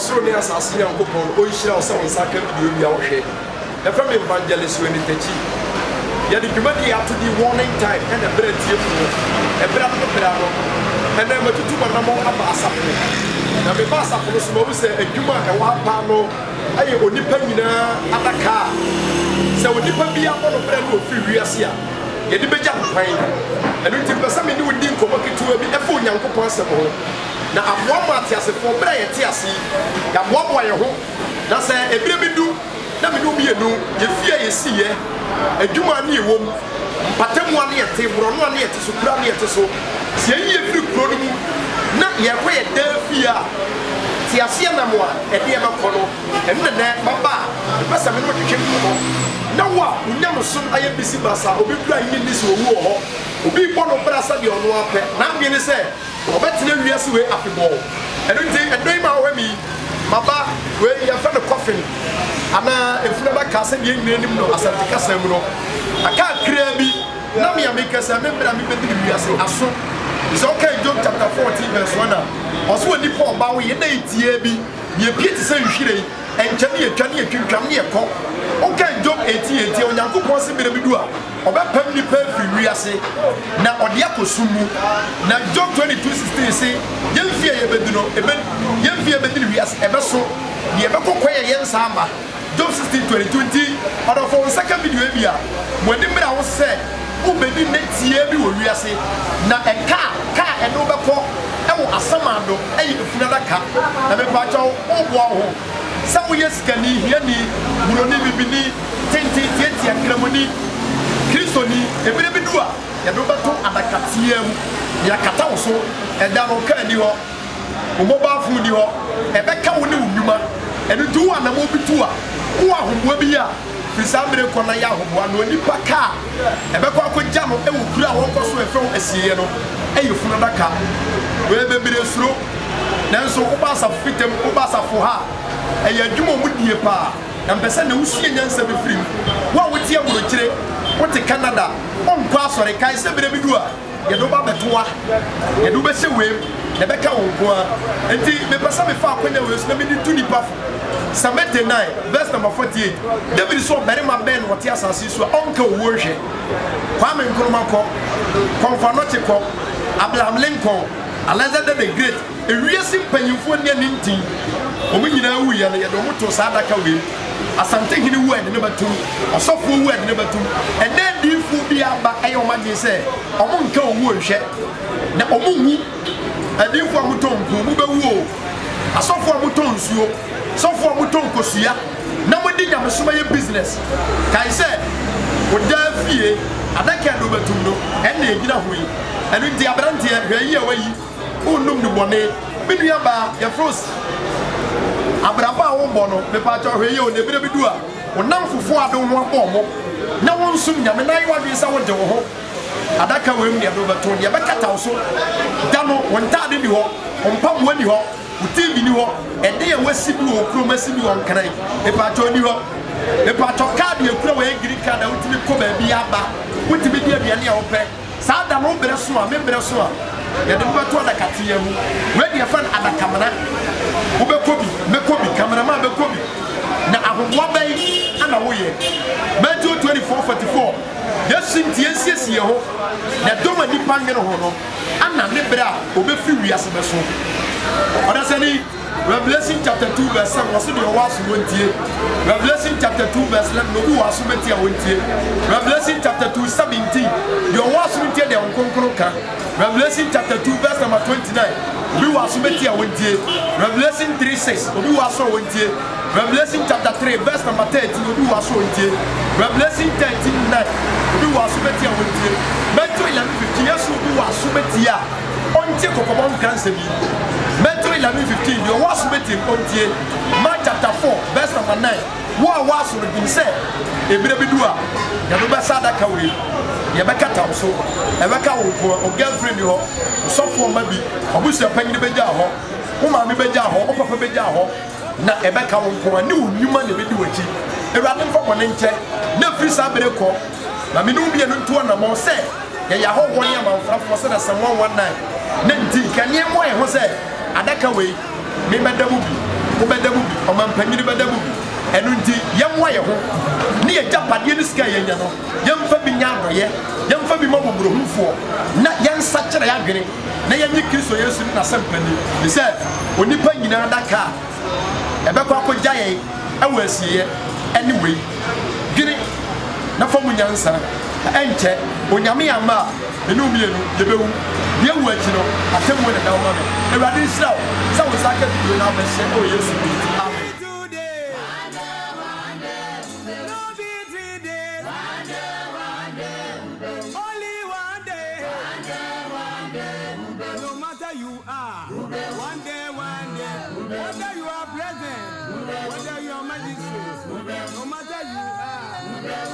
ɔsoro ne asase Nyankopɔn ɔnhyira wo sɛ wo nsa ka video bi a wohwɛ ɛfrɛ me evangelist wɔ nitachi yɛde dwumadi ato di warning time ɛna ɛberɛ tiefoɔ ɛberɛ no ɛna matutu manamɔ aba asafo na meba asafo no so ma wo sɛ adwuma a ɛwɔ apa no ɛyɛ onipa nyinaa adaka a sɛ onipa bi abɔ no berɛ no ɔfiri wiase a yɛde bɛgya kwan ɛno nti mpɛ sɛ mene wodi nkɔmmɔ ketewa bi ɛfa Onyankopɔn asɛm ho na aboa ma ateasefoɔ berɛ a yɛte ase yɛaboaboa yɛ ho na sɛ ɛberɛ bi du na mene mmienu yɛfie a yɛsiyɛ adwuma ne yɛwɔ mu mpatamu a ne yɛte borɔno a ne yɛte so kura ne yɛte so sɛ yɛyi yɛfiri kuro no mu na yɛkɔ yɛ daa fie a te aseɛ nam a ɛde yɛbɛkɔ no ɛno nenɛ baba a ɛpɛ sɛ mene wɔtwetwe nkɔmmɔ na wo a wonya no som ayɛ bisi basa obi kura yi ni sɛ owu wɔ hɔ obi bɔ no bra sɛ deɛ ɔno apɛ na amene sɛ ɔbɛtena wiase wei afebɔɔ ɛno nti ɛdɔi ma wɔhɔ mi maba wei yɛfɛ no kɔfen anaa efuna bɛka sɛ deɛ nyina nim no asante kasa mu no aka kraa bi na me ameka sɛ me bra me bɛdi wiase aso sɛ ɔka Job chapter 14 verse 1 a ɔso wɔ nipa ɔba wo yɛ na etie bi yɛ pie te sɛ nhwire ɛnkyɛ ne yɛtwa ne yɛtwintwam ne yɛkɔ ɔka Job 18 Onyankopɔn se bere bi du a ɔbɛpam nipa afiri wiase na ɔde akɔ sum mu na Job 22:16 se yɛmfie yɛbɛdi no yɛmfie yɛbɛdi ne wiase ɛbɛso deɛ ɛbɛkɔkɔ yɛ yɛnsa ama Job 16:22 nti ɔdɔfo nsaka video bi a mo ani mmerɛ wo sɛ wobɛdi ne tie bi wɔ wiase na ɛka ɛno bɛkɔ ɛwɔ asamado ɛyɛ efunadaka na mepaakyɛw ɔboa wo ho sɛ woyɛ sikani hiani buroni bibini tenten tietia kramoni kristoni ebire bi du a yɛde bɛto adakateɛ mu yɛakata wo so ɛda no kaa ni hɔ wo mobile phone ni hɔ ɛbɛka wo ne wo nnwuma ɛno nti wo anam obi tu a wo ahoboa bi a firi saa mmere kɔ na yɛ ahoboa na onipa kaa ɛbɛkɔ akɔgya no ɛwɔ kuro a wɔnkɔ so ɛfɛ wo asieɛ no ɛyɛ funadaka wei bɛbire suro nanso woba asafo fitam woba asafo ha ɛyɛ adwuma mu die paa na mpɛ sɛ na wosua nyansa bi firi mu wo a wotie aburokyire wote Canada ɔnkɔ asɔre kae sɛ berɛ bi du a yɛde woba bɛtoa yɛde wobɛhyɛ wei na ɛbɛka wo nko a enti mepɛ sɛ mefa akwanya wei so na mede tu nipa fo Psalm 89 verse number 48 David sɛ ɔbarima bɛn na wɔte asase so a ɔnka owuo nhwɛ Kwame Nkrumah kɔ Kɔmfanɔkye kɔ Abraham Lincoln Alexander the Great ewiase mpanyimfoɔ ne ne ntin ɔmo nyinaa wu yɛ no yɛde ɔmo to saa adaka wei asantehene wu ɛde ne batum ɔsɔfoɔ wu ɛde ne batum ɛnɛ diifo bi aba ɛyɛ ɔmo agye sɛ ɔmo nka owuo nhwɛ na ɔmo wu adiifo a motɔ mpo mo bɛwu o asɔfoɔ a motɔ nsuo sɔfoɔ a motɔ nkosua na modi nyamesoma yɛ business kae sɛ wodaa fie adaka do batum no ɛna ɛgyina ho yi ɛno nti aberanteɛ hwɛ yi a wayi wonnum ne bɔne me nua baa yɛfros abraba a wobɔ no mepaakyɛ hwɛ yi a ɔnebere bi du a wonam fofoɔ ade wo ho abɔ mo na wonsom nyame na yɛwadwe sɛ wogye wo ho adaka wei mu ne ɛdo bɛto deɛ ɛbɛkata wo so da no wo ntade ni hɔ wo mpaboa ni hɔ wo TV ni hɔ ɛde a wasi bi wɔ kurom asi bi wɔ nkran mepaakyɛ ni hɔ mepaakyɛ kaade akura wɔ agiri kaade a wotumi kɔ baabi aba wotumi di aduane a wopɛ saa da no brɛ so a membrɛ so a yɛde bɛto adakateɛ mu wei deɛ fa no adakamana wobɛkɔ bi mɛkɔ bi kamerama bɛkɔ bi na ahoboa bɛyi ana woyɛ Matthew 24:44 yɛsi nti yɛnsiesie ho na dɔm a nipa nwene ho no ana ne berɛ a obɛfiri wiase bɛso ɔda sɛ ni Revelation chapter 2 verse 7 wɔso deɛ ɔwɔ aso wɔntie Revelation chapter 2 verse 11 obi wɔ aso bɛtie a wɔntie Revelation chapter 2 17 deɛ ɔwɔ aso ntie deɛ nkonkron ka Revelation chapter 2 verse number 29 obi wɔ aso bɛtie a wɔntie Revelation 3:6 obi wɔ aso a wɔntie Revelation chapter 3 verse number 13 obi wɔ aso wɔntie Revelation 13:9 obi wɔ aso bɛtie a wɔntie Matthew 11:15 yesu obi wɔ aso bɛtie a ɔntie kɔkɔbɔ nkansa bi Matthew 11:15 deɛ ɔwɔ aso bɛtie ɔntie Mark chapter 4 verse number 9 wo a wɔ aso no dim sɛ ebire bi du a yɛde bɛsa adaka wei yɛbɛkata wo so ɛbɛka wo nko o girlfriend hɔ ɔsɔfoɔ ma bi ɔbusua panyin bɛgya hɔ wo maame bɛgya hɔ wo papa bɛgya hɔ na ɛbɛka wo nko ne wo nnwuma na ɛbɛdi w'akyi awurade mfa bɔne nkyɛ na firi saa bere kɔ na me ne wo bienu nto anammɔn sɛ yɛyɛ ahɔhoɔ ne amanfrafoɔ sɛ na Psalm 119 na nti ka nneɛma yɛ ho sɛ adaka wei mebɛda mu bi wobɛda mu bi ɔmampanyini bɛda mu bi ɛno nti yɛmmoa yɛ ho ne yɛgya padeɛ no sika yɛnya no yɛmfa bi nya adɔyɛ yɛmfa bi ma bɔborɔhufoɔ na yɛnsa kyerɛ yɛ adwene na yɛnye Kristo Yesu no n'asɛmpani ne sɛ onipa nyinaa daka a ɛbɛkɔ akɔgya yɛn ɛwɔ asieɛ ɛne wei dwene na fa mu nyansa ɛnkyɛ onyame amma a ɛne mmienu yɛbɛwu deɛ wu akyi no atemmu ne da woma no Awurade nhyira wo sɛ wo nsa ka bibio no abɛhyɛ ɛwɔ Yesu Kristo amen. Whether you are present, whether you are magistrate, no matter you are.